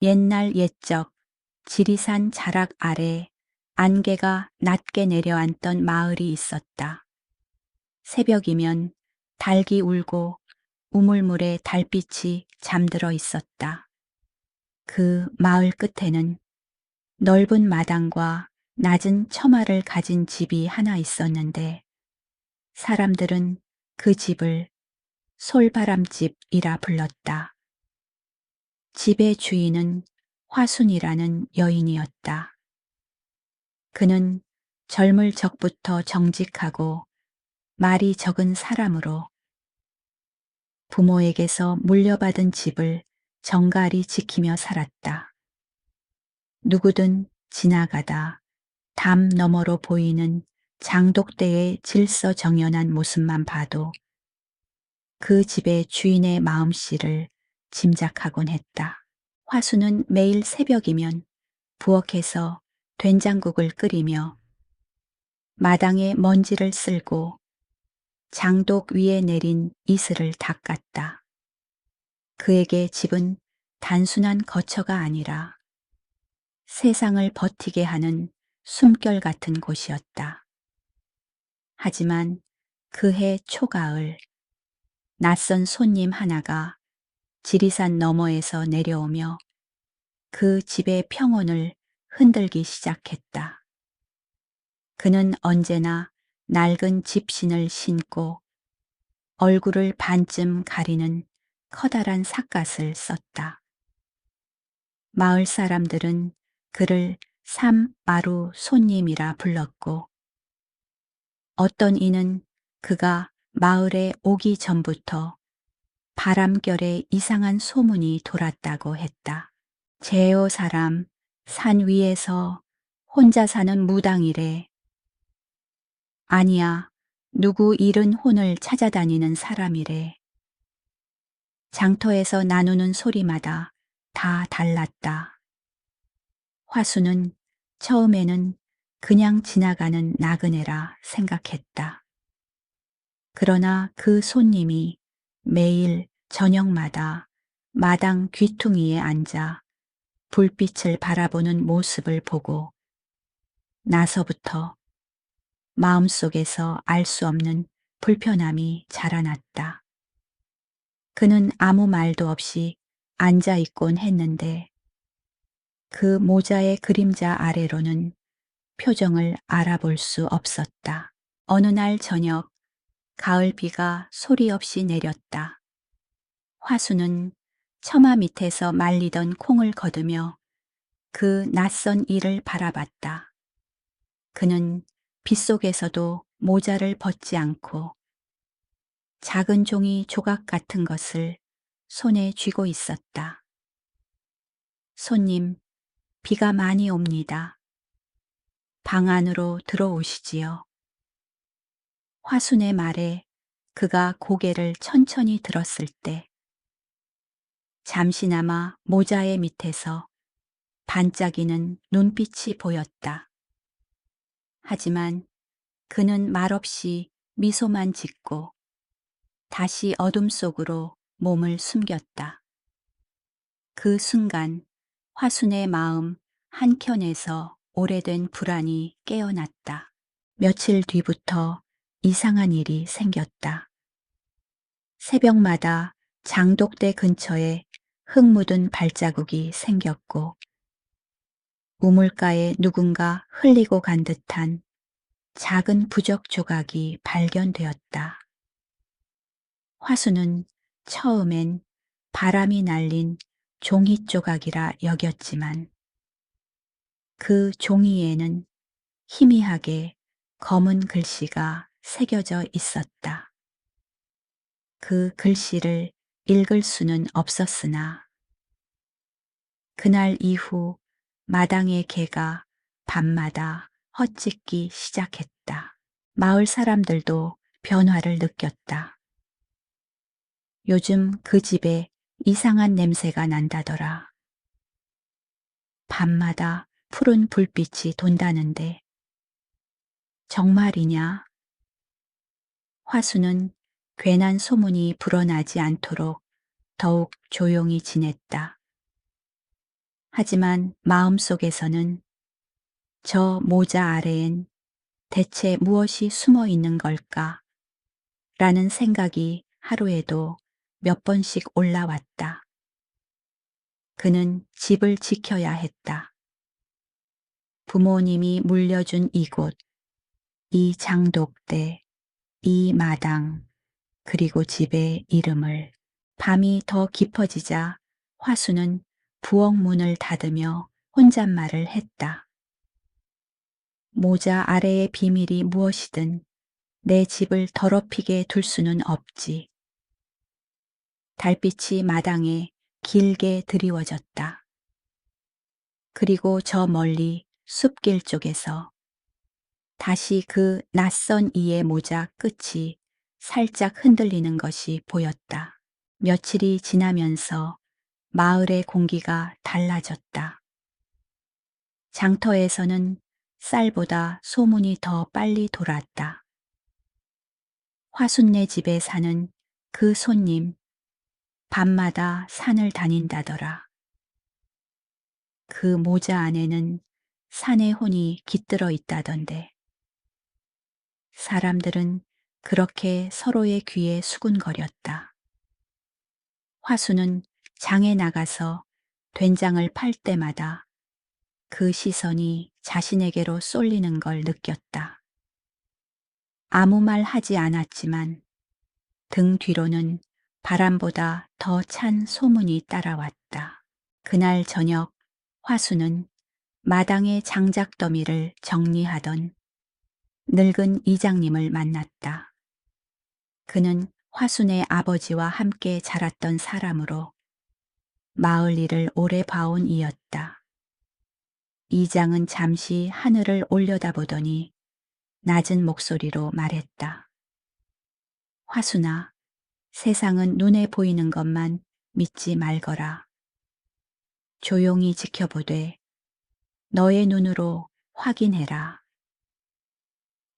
옛날 옛적 지리산 자락 아래 안개가 낮게 내려앉던 마을이 있었다. 새벽이면 닭이 울고 우물물에 달빛이 잠들어 있었다. 그 마을 끝에는 넓은 마당과 낮은 처마를 가진 집이 하나 있었는데 사람들은 그 집을 솔바람집이라 불렀다. 집의 주인은 화순이라는 여인이었다. 그는 젊을 적부터 정직하고 말이 적은 사람으로 부모에게서 물려받은 집을 정갈히 지키며 살았다. 누구든 지나가다 담 너머로 보이는 장독대의 질서정연한 모습만 봐도 그 집의 주인의 마음씨를 짐작하곤 했다. 화수는 매일 새벽이면 부엌에서 된장국을 끓이며 마당에 먼지를 쓸고 장독 위에 내린 이슬을 닦았다. 그에게 집은 단순한 거처가 아니라 세상을 버티게 하는 숨결 같은 곳이었다. 하지만 그해 초가을 낯선 손님 하나가 지리산 너머에서 내려오며 그 집의 평온을 흔들기 시작했다. 그는 언제나 낡은 집신을 신고 얼굴을 반쯤 가리는 커다란 삿갓을 썼다. 마을 사람들은 그를 삼마루 손님이라 불렀고 어떤 이는 그가 마을에 오기 전부터 바람결에 이상한 소문이 돌았다고 했다. 제오 사람 산 위에서 혼자 사는 무당이래. 아니야, 누구 잃은 혼을 찾아다니는 사람이래. 장터에서 나누는 소리마다 다 달랐다. 화수는 처음에는 그냥 지나가는 나그네라 생각했다. 그러나 그 손님이 매일 저녁마다 마당 귀퉁이에 앉아 불빛을 바라보는 모습을 보고 나서부터 마음속에서 알 수 없는 불편함이 자라났다. 그는 아무 말도 없이 앉아 있곤 했는데 그 모자의 그림자 아래로는 표정을 알아볼 수 없었다. 어느 날 저녁 가을비가 소리 없이 내렸다. 화수는 처마 밑에서 말리던 콩을 거두며 그 낯선 일을 바라봤다. 그는 빗속에서도 모자를 벗지 않고 작은 종이 조각 같은 것을 손에 쥐고 있었다. 손님, 비가 많이 옵니다. 방 안으로 들어오시지요. 화순의 말에 그가 고개를 천천히 들었을 때 잠시나마 모자의 밑에서 반짝이는 눈빛이 보였다. 하지만 그는 말없이 미소만 짓고 다시 어둠 속으로 몸을 숨겼다. 그 순간 화순의 마음 한켠에서 오래된 불안이 깨어났다. 며칠 뒤부터 이상한 일이 생겼다. 새벽마다 장독대 근처에 흙 묻은 발자국이 생겼고 우물가에 누군가 흘리고 간 듯한 작은 부적 조각이 발견되었다. 화수는 처음엔 바람이 날린 종이 조각이라 여겼지만 그 종이에는 희미하게 검은 글씨가 새겨져 있었다. 그 글씨를 읽을 수는 없었으나 그날 이후 마당의 개가 밤마다 헛짖기 시작했다. 마을 사람들도 변화를 느꼈다. 요즘 그 집에 이상한 냄새가 난다더라. 밤마다 푸른 불빛이 돈다는데 정말이냐? 화수는 괜한 소문이 불어나지 않도록 더욱 조용히 지냈다. 하지만 마음속에서는 저 모자 아래엔 대체 무엇이 숨어 있는 걸까? 라는 생각이 하루에도 몇 번씩 올라왔다. 그는 집을 지켜야 했다. 부모님이 물려준 이곳, 이 장독대, 이 마당, 그리고 집의 이름을. 밤이 더 깊어지자 화수는 부엌 문을 닫으며 혼잣말을 했다. 모자 아래의 비밀이 무엇이든 내 집을 더럽히게 둘 수는 없지. 달빛이 마당에 길게 드리워졌다. 그리고 저 멀리 숲길 쪽에서 다시 그 낯선 이의 모자 끝이 살짝 흔들리는 것이 보였다. 며칠이 지나면서 마을의 공기가 달라졌다. 장터에서는 쌀보다 소문이 더 빨리 돌았다. 화순네 집에 사는 그 손님, 밤마다 산을 다닌다더라. 그 모자 안에는 산의 혼이 깃들어 있다던데. 사람들은 그렇게 서로의 귀에 수군거렸다. 화수는 장에 나가서 된장을 팔 때마다 그 시선이 자신에게로 쏠리는 걸 느꼈다. 아무 말 하지 않았지만 등 뒤로는 바람보다 더 찬 소문이 따라왔다. 그날 저녁 화수는 마당의 장작더미를 정리하던 늙은 이장님을 만났다. 그는 화순의 아버지와 함께 자랐던 사람으로 마을 일을 오래 봐온 이였다. 이장은 잠시 하늘을 올려다보더니 낮은 목소리로 말했다. 화순아, 세상은 눈에 보이는 것만 믿지 말거라. 조용히 지켜보되 너의 눈으로 확인해라.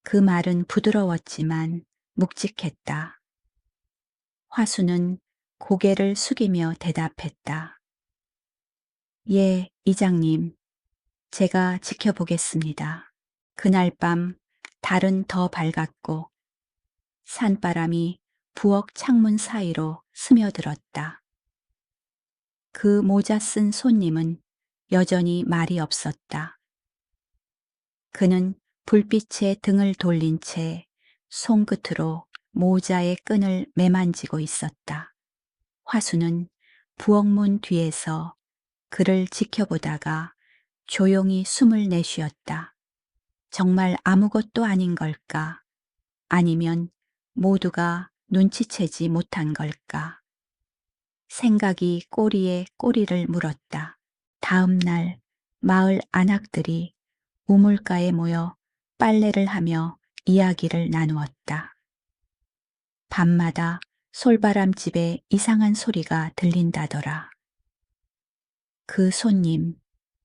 그 말은 부드러웠지만 묵직했다. 화수는 고개를 숙이며 대답했다. 예, 이장님. 제가 지켜보겠습니다. 그날 밤 달은 더 밝았고 산바람이 부엌 창문 사이로 스며들었다. 그 모자 쓴 손님은 여전히 말이 없었다. 그는 불빛에 등을 돌린 채 손끝으로 모자의 끈을 매만지고 있었다. 화수는 부엌문 뒤에서 그를 지켜보다가 조용히 숨을 내쉬었다. 정말 아무것도 아닌 걸까? 아니면 모두가 눈치채지 못한 걸까? 생각이 꼬리에 꼬리를 물었다. 다음 날 마을 안악들이 우물가에 모여 빨래를 하며 이야기를 나누었다. 밤마다 솔바람집에 이상한 소리가 들린다더라. 그 손님,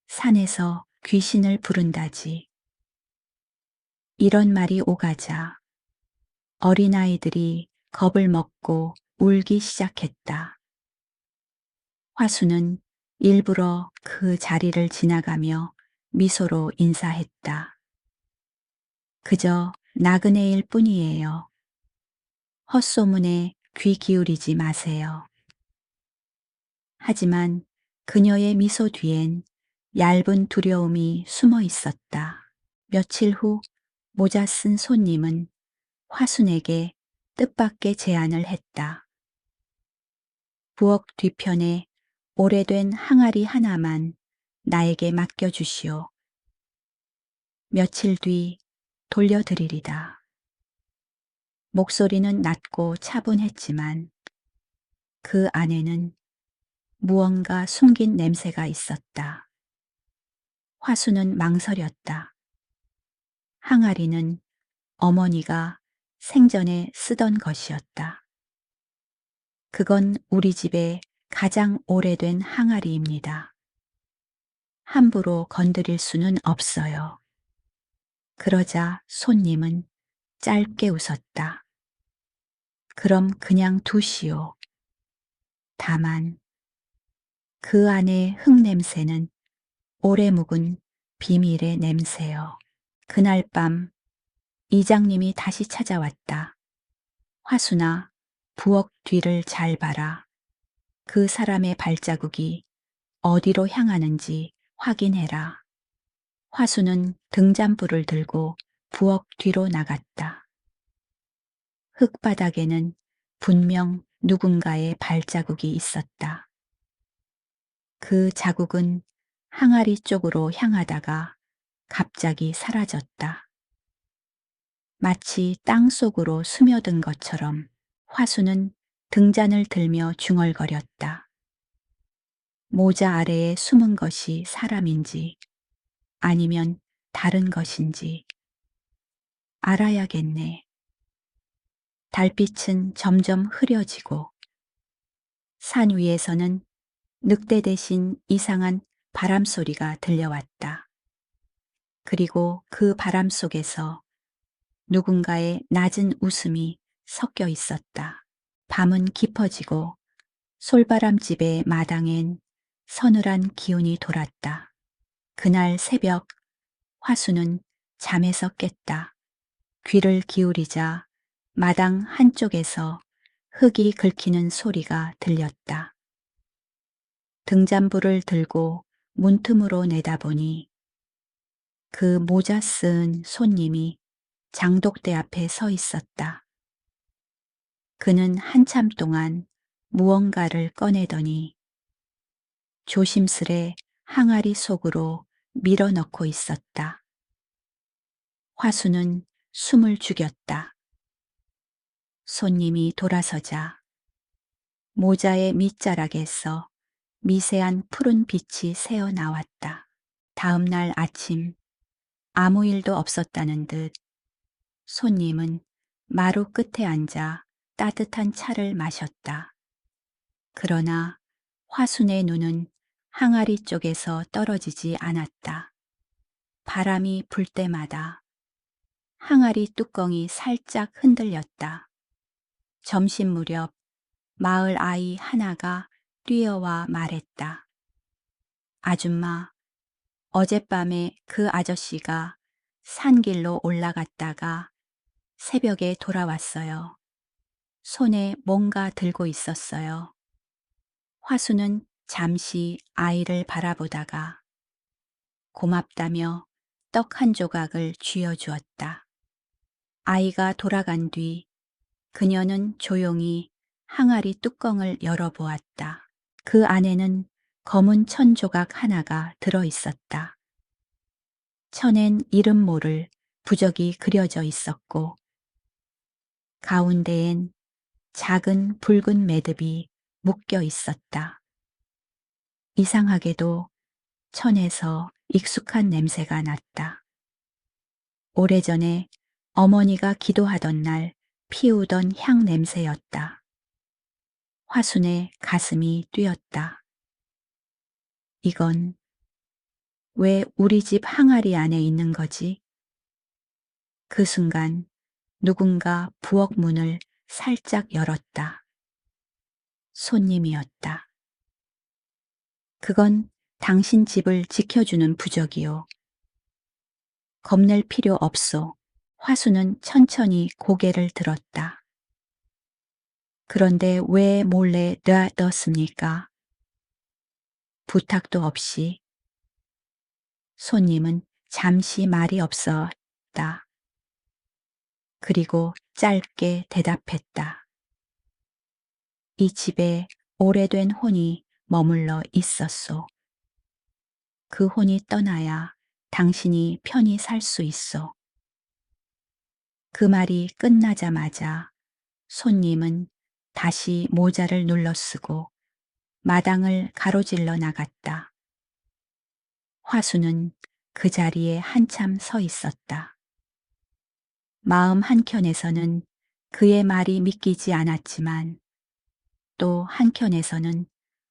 산에서 귀신을 부른다지. 이런 말이 오가자 어린아이들이 겁을 먹고 울기 시작했다. 화수는 일부러 그 자리를 지나가며 미소로 인사했다. 그저 나그네일 뿐이에요. 헛소문에 귀 기울이지 마세요. 하지만 그녀의 미소 뒤엔 얇은 두려움이 숨어 있었다. 며칠 후 모자 쓴 손님은 화순에게 뜻밖의 제안을 했다. 부엌 뒤편에 오래된 항아리 하나만 나에게 맡겨주시오. 며칠 뒤 돌려드리리다. 목소리는 낮고 차분했지만 그 안에는 무언가 숨긴 냄새가 있었다. 화수는 망설였다. 항아리는 어머니가 생전에 쓰던 것이었다. 그건 우리 집의 가장 오래된 항아리입니다. 함부로 건드릴 수는 없어요. 그러자 손님은 짧게 웃었다. 그럼 그냥 두시오. 다만 그 안의 흙냄새는 오래 묵은 비밀의 냄새요. 그날 밤 이장님이 다시 찾아왔다. 화순아, 부엌 뒤를 잘 봐라. 그 사람의 발자국이 어디로 향하는지 확인해라. 화수는 등잔불을 들고 부엌 뒤로 나갔다. 흙바닥에는 분명 누군가의 발자국이 있었다. 그 자국은 항아리 쪽으로 향하다가 갑자기 사라졌다. 마치 땅 속으로 스며든 것처럼 화수는 등잔을 들며 중얼거렸다. 모자 아래에 숨은 것이 사람인지 아니면 다른 것인지 알아야겠네. 달빛은 점점 흐려지고 산 위에서는 늑대 대신 이상한 바람 소리가 들려왔다. 그리고 그 바람 속에서 누군가의 낮은 웃음이 섞여 있었다. 밤은 깊어지고 솔바람집의 마당엔 서늘한 기운이 돌았다. 그날 새벽 화수는 잠에서 깼다. 귀를 기울이자 마당 한쪽에서 흙이 긁히는 소리가 들렸다. 등잔불을 들고 문틈으로 내다보니 그 모자 쓴 손님이 장독대 앞에 서 있었다. 그는 한참 동안 무언가를 꺼내더니 조심스레 항아리 속으로 밀어넣고 있었다. 화수는 숨을 죽였다. 손님이 돌아서자 모자의 밑자락에서 미세한 푸른 빛이 새어 나왔다. 다음 날 아침 아무 일도 없었다는 듯 손님은 마루 끝에 앉아 따뜻한 차를 마셨다. 그러나 화순의 눈은 항아리 쪽에서 떨어지지 않았다. 바람이 불 때마다 항아리 뚜껑이 살짝 흔들렸다. 점심 무렵 마을 아이 하나가 뛰어와 말했다. 아줌마, 어젯밤에 그 아저씨가 산길로 올라갔다가 새벽에 돌아왔어요. 손에 뭔가 들고 있었어요. 화수는 잠시 아이를 바라보다가 고맙다며 떡 한 조각을 쥐어주었다. 아이가 돌아간 뒤 그녀는 조용히 항아리 뚜껑을 열어보았다. 그 안에는 검은 천 조각 하나가 들어 있었다. 천엔 이름 모를 부적이 그려져 있었고 가운데엔 작은 붉은 매듭이 묶여 있었다. 이상하게도 천에서 익숙한 냄새가 났다. 오래전에 어머니가 기도하던 날 피우던 향 냄새였다. 화순의 가슴이 뛰었다. 이건 왜 우리 집 항아리 안에 있는 거지? 그 순간 누군가 부엌 문을 살짝 열었다. 손님이었다. 그건 당신 집을 지켜주는 부적이요. 겁낼 필요 없소. 화수는 천천히 고개를 들었다. 그런데 왜 몰래 놔뒀습니까? 부탁도 없이. 손님은 잠시 말이 없었다. 그리고 짧게 대답했다. 이 집에 오래된 혼이 머물러 있었소. 그 혼이 떠나야 당신이 편히 살 수 있어. 그 말이 끝나자마자 손님은 다시 모자를 눌러쓰고 마당을 가로질러 나갔다. 화수는 그 자리에 한참 서 있었다. 마음 한켠에서는 그의 말이 믿기지 않았지만 또 한켠에서는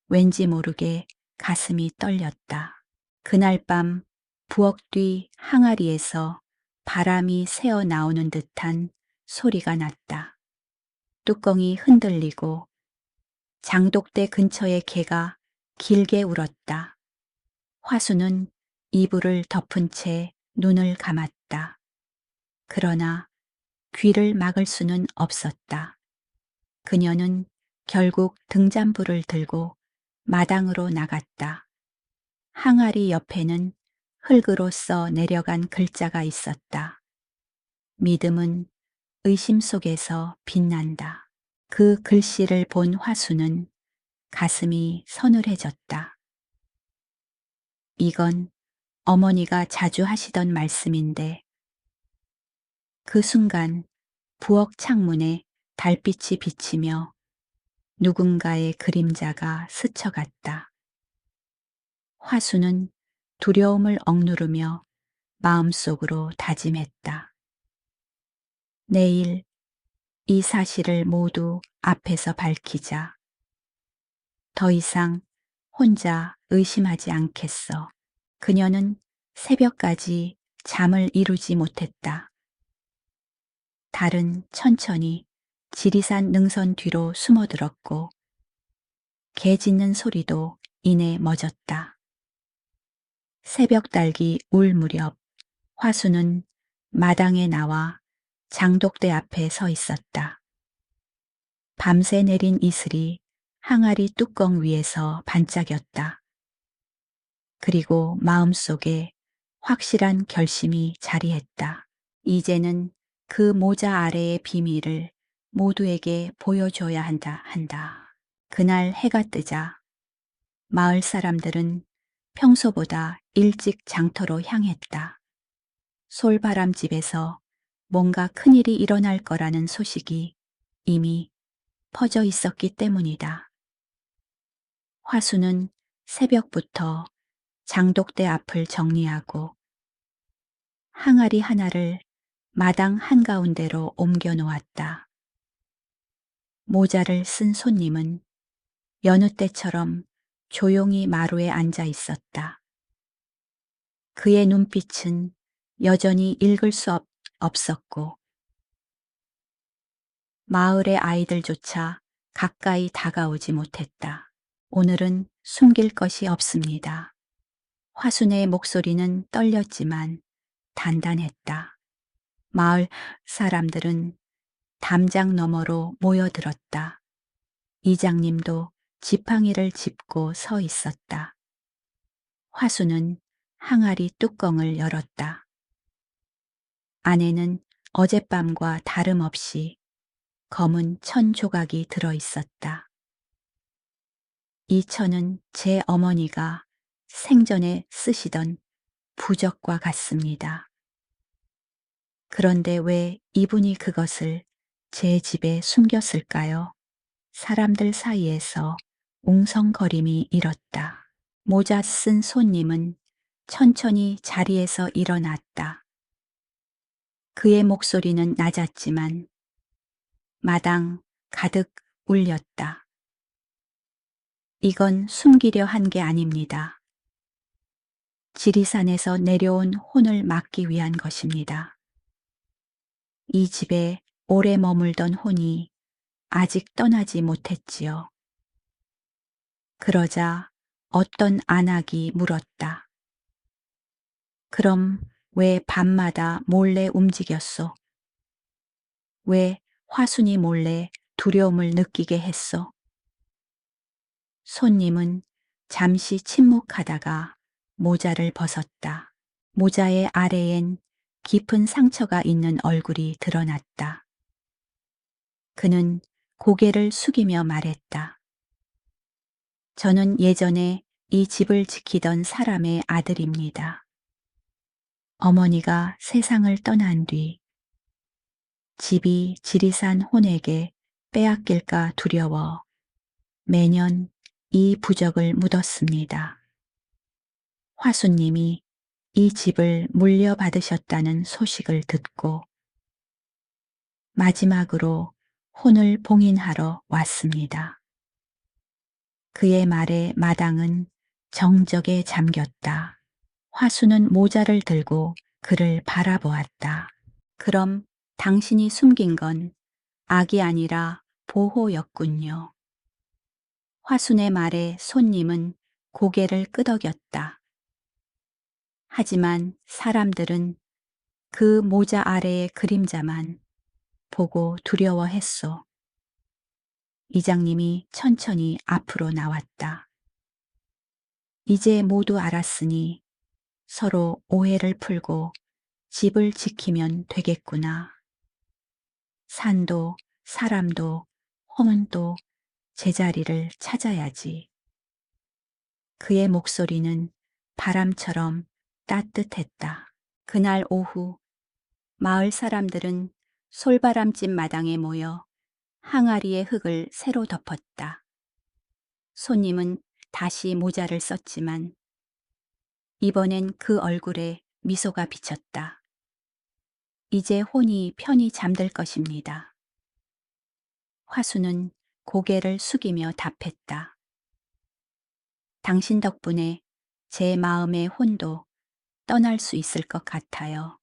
왠지 모르게 가슴이 떨렸다. 그날 밤 부엌 뒤 항아리에서 바람이 새어 나오는 듯한 소리가 났다. 뚜껑이 흔들리고 장독대 근처의 개가 길게 울었다. 화수는 이불을 덮은 채 눈을 감았다. 그러나 귀를 막을 수는 없었다. 그녀는 결국 등잔불을 들고 마당으로 나갔다. 항아리 옆에는 흙으로 써 내려간 글자가 있었다. 믿음은 의심 속에서 빛난다. 그 글씨를 본 화수는 가슴이 서늘해졌다. 이건 어머니가 자주 하시던 말씀인데 그 순간 부엌 창문에 달빛이 비치며 누군가의 그림자가 스쳐갔다. 화수는 두려움을 억누르며 마음속으로 다짐했다. 내일 이 사실을 모두 앞에서 밝히자. 더 이상 혼자 의심하지 않겠어. 그녀는 새벽까지 잠을 이루지 못했다. 달은 천천히 지리산 능선 뒤로 숨어들었고 개 짖는 소리도 이내 멎었다. 새벽 달기 울 무렵 화수는 마당에 나와 장독대 앞에 서 있었다. 밤새 내린 이슬이 항아리 뚜껑 위에서 반짝였다. 그리고 마음속에 확실한 결심이 자리했다. 이제는 그 모자 아래의 비밀을 모두에게 보여줘야 한다. 그날 해가 뜨자 마을 사람들은 평소보다 일찍 장터로 향했다. 솔바람집에서 뭔가 큰일이 일어날 거라는 소식이 이미 퍼져 있었기 때문이다. 화수는 새벽부터 장독대 앞을 정리하고 항아리 하나를 마당 한가운데로 옮겨 놓았다. 모자를 쓴 손님은 여느 때처럼 조용히 마루에 앉아 있었다. 그의 눈빛은 여전히 읽을 수 없었고 마을의 아이들조차 가까이 다가오지 못했다. 오늘은 숨길 것이 없습니다. 화순의 목소리는 떨렸지만 단단했다. 마을 사람들은 담장 너머로 모여들었다. 이장님도 지팡이를 짚고 서 있었다. 화수는 항아리 뚜껑을 열었다. 안에는 어젯밤과 다름없이 검은 천 조각이 들어 있었다. 이 천은 제 어머니가 생전에 쓰시던 부적과 같습니다. 그런데 왜 이분이 그것을 제 집에 숨겼을까요? 사람들 사이에서 웅성거림이 일었다. 모자 쓴 손님은 천천히 자리에서 일어났다. 그의 목소리는 낮았지만 마당 가득 울렸다. 이건 숨기려 한 게 아닙니다. 지리산에서 내려온 혼을 막기 위한 것입니다. 이 집에 오래 머물던 혼이 아직 떠나지 못했지요. 그러자 어떤 안악이 물었다. 그럼 왜 밤마다 몰래 움직였소? 왜 화순이 몰래 두려움을 느끼게 했소? 손님은 잠시 침묵하다가 모자를 벗었다. 모자의 아래엔 깊은 상처가 있는 얼굴이 드러났다. 그는 고개를 숙이며 말했다. 저는 예전에 이 집을 지키던 사람의 아들입니다. 어머니가 세상을 떠난 뒤 집이 지리산 혼에게 빼앗길까 두려워 매년 이 부적을 묻었습니다. 화수님이 이 집을 물려받으셨다는 소식을 듣고 마지막으로 혼을 봉인하러 왔습니다. 그의 말에 마당은 정적에 잠겼다. 화수는 모자를 들고 그를 바라보았다. 그럼 당신이 숨긴 건 악이 아니라 보호였군요. 화순의 말에 손님은 고개를 끄덕였다. 하지만 사람들은 그 모자 아래의 그림자만 보고 두려워했소. 이장님이 천천히 앞으로 나왔다. 이제 모두 알았으니 서로 오해를 풀고 집을 지키면 되겠구나. 산도 사람도 혼도 제자리를 찾아야지. 그의 목소리는 바람처럼 따뜻했다. 그날 오후 마을 사람들은 솔바람집 마당에 모여 항아리의 흙을 새로 덮었다. 손님은 다시 모자를 썼지만 이번엔 그 얼굴에 미소가 비쳤다. 이제 혼이 편히 잠들 것입니다. 화수는 고개를 숙이며 답했다. 당신 덕분에 제 마음의 혼도 떠날 수 있을 것 같아요.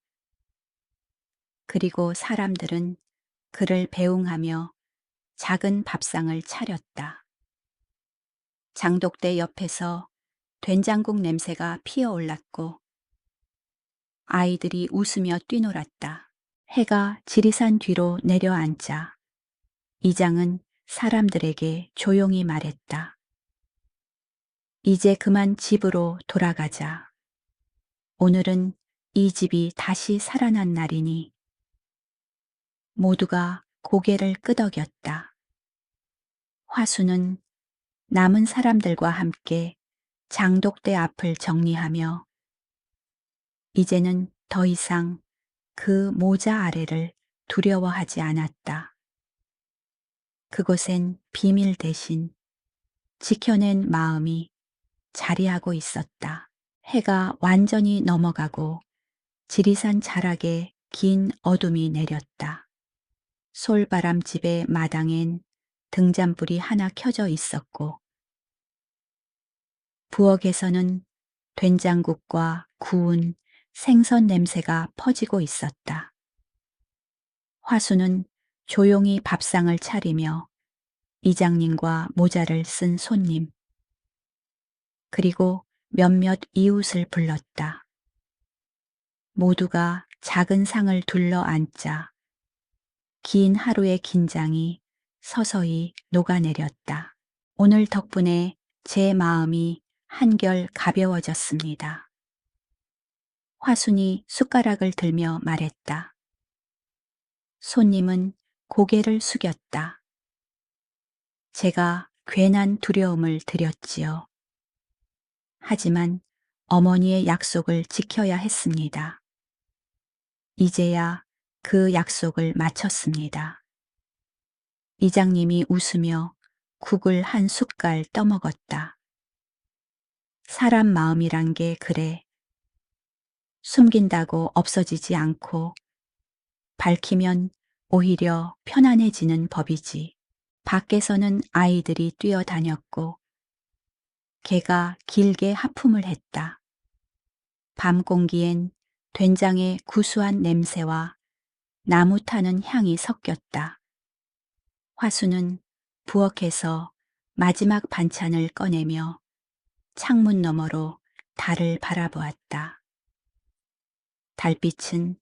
그리고 사람들은 그를 배웅하며 작은 밥상을 차렸다. 장독대 옆에서 된장국 냄새가 피어올랐고 아이들이 웃으며 뛰놀았다. 해가 지리산 뒤로 내려앉자 이장은 사람들에게 조용히 말했다. 이제 그만 집으로 돌아가자. 오늘은 이 집이 다시 살아난 날이니. 모두가 고개를 끄덕였다. 화수는 남은 사람들과 함께 장독대 앞을 정리하며 이제는 더 이상 그 모자 아래를 두려워하지 않았다. 그곳엔 비밀 대신 지켜낸 마음이 자리하고 있었다. 해가 완전히 넘어가고 지리산 자락에 긴 어둠이 내렸다. 솔바람집의 마당엔 등잔불이 하나 켜져 있었고 부엌에서는 된장국과 구운 생선 냄새가 퍼지고 있었다. 화수는 조용히 밥상을 차리며 이장님과 모자를 쓴 손님, 그리고 몇몇 이웃을 불렀다. 모두가 작은 상을 둘러 앉자 긴 하루의 긴장이 서서히 녹아내렸다. 오늘 덕분에 제 마음이 한결 가벼워졌습니다. 화순이 숟가락을 들며 말했다. 손님은 고개를 숙였다. 제가 괜한 두려움을 드렸지요. 하지만 어머니의 약속을 지켜야 했습니다. 이제야 그 약속을 마쳤습니다. 이장님이 웃으며 국을 한 숟갈 떠먹었다. 사람 마음이란 게 그래. 숨긴다고 없어지지 않고 밝히면 오히려 편안해지는 법이지. 밖에서는 아이들이 뛰어다녔고 개가 길게 하품을 했다. 밤 공기엔 된장의 구수한 냄새와 나무 타는 향이 섞였다. 화수는 부엌에서 마지막 반찬을 꺼내며 창문 너머로 달을 바라보았다. 달빛은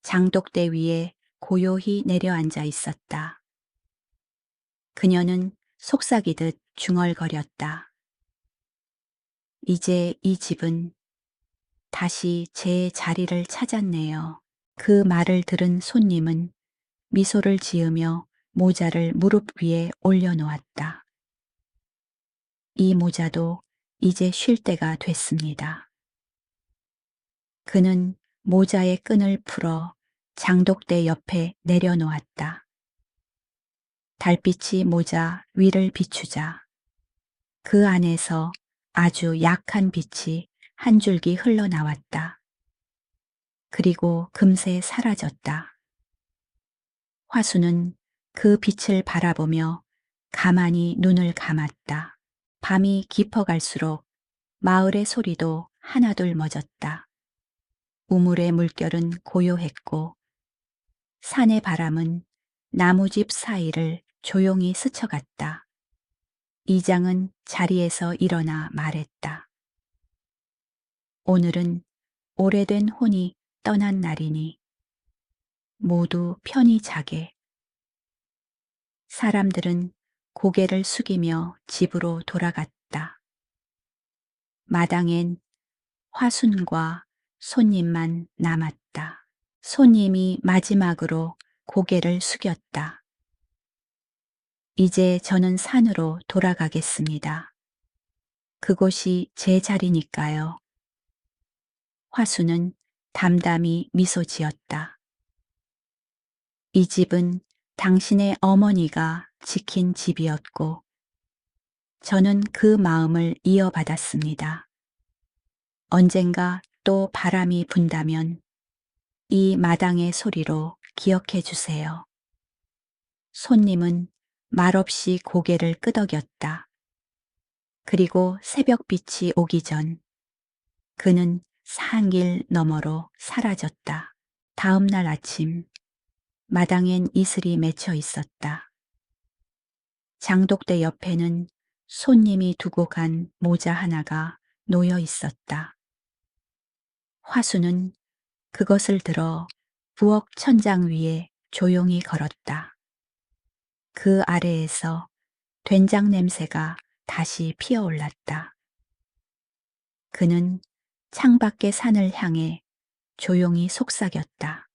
장독대 위에 고요히 내려앉아 있었다. 그녀는 속삭이듯 중얼거렸다. 이제 이 집은 다시 제 자리를 찾았네요. 그 말을 들은 손님은 미소를 지으며 모자를 무릎 위에 올려놓았다. 이 모자도 이제 쉴 때가 됐습니다. 그는 모자의 끈을 풀어 장독대 옆에 내려놓았다. 달빛이 모자 위를 비추자 그 안에서 아주 약한 빛이 한 줄기 흘러나왔다. 그리고 금세 사라졌다. 화수는 그 빛을 바라보며 가만히 눈을 감았다. 밤이 깊어갈수록 마을의 소리도 하나둘 멎었다. 우물의 물결은 고요했고 산의 바람은 나무집 사이를 조용히 스쳐갔다. 이장은 자리에서 일어나 말했다. 오늘은 오래된 혼이 떠난 날이니 모두 편히 자게. 사람들은 고개를 숙이며 집으로 돌아갔다. 마당엔 화순과 손님만 남았다. 손님이 마지막으로 고개를 숙였다. 이제 저는 산으로 돌아가겠습니다. 그곳이 제 자리니까요. 화수는 담담히 미소 지었다. 이 집은 당신의 어머니가 지킨 집이었고, 저는 그 마음을 이어받았습니다. 언젠가 또 바람이 분다면 이 마당의 소리로 기억해 주세요. 손님은 말없이 고개를 끄덕였다. 그리고 새벽빛이 오기 전 그는 산길 너머로 사라졌다. 다음 날 아침 마당엔 이슬이 맺혀 있었다. 장독대 옆에는 손님이 두고 간 모자 하나가 놓여 있었다. 화수는 그것을 들어 부엌 천장 위에 조용히 걸었다. 그 아래에서 된장 냄새가 다시 피어올랐다. 그는 창밖의 산을 향해 조용히 속삭였다.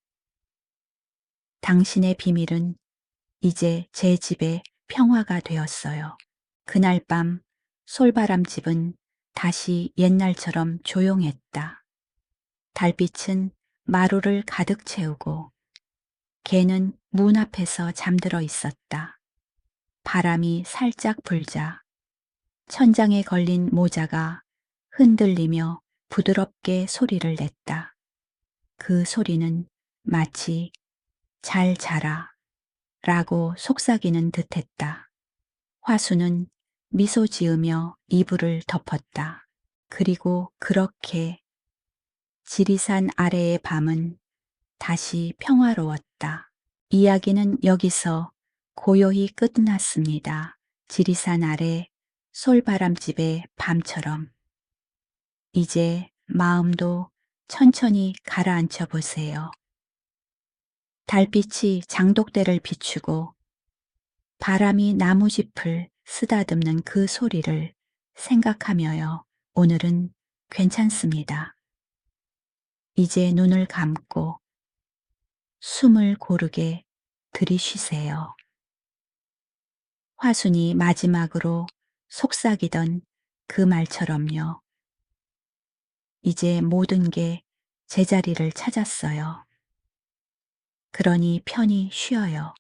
당신의 비밀은 이제 제 집의 평화가 되었어요. 그날 밤 솔바람 집은 다시 옛날처럼 조용했다. 달빛은 마루를 가득 채우고 개는 문 앞에서 잠들어 있었다. 바람이 살짝 불자 천장에 걸린 모자가 흔들리며 부드럽게 소리를 냈다. 그 소리는 마치 잘 자라 라고 속삭이는 듯했다. 화수는 미소 지으며 이불을 덮었다. 그리고 그렇게 지리산 아래의 밤은 다시 평화로웠다. 이야기는 여기서 고요히 끝났습니다. 지리산 아래 솔바람집의 밤처럼 이제 마음도 천천히 가라앉혀 보세요. 달빛이 장독대를 비추고 바람이 나무짚을 쓰다듬는 그 소리를 생각하며요. 오늘은 괜찮습니다. 이제 눈을 감고 숨을 고르게 들이쉬세요. 화순이 마지막으로 속삭이던 그 말처럼요. 이제 모든 게 제자리를 찾았어요. 그러니 편히 쉬어요.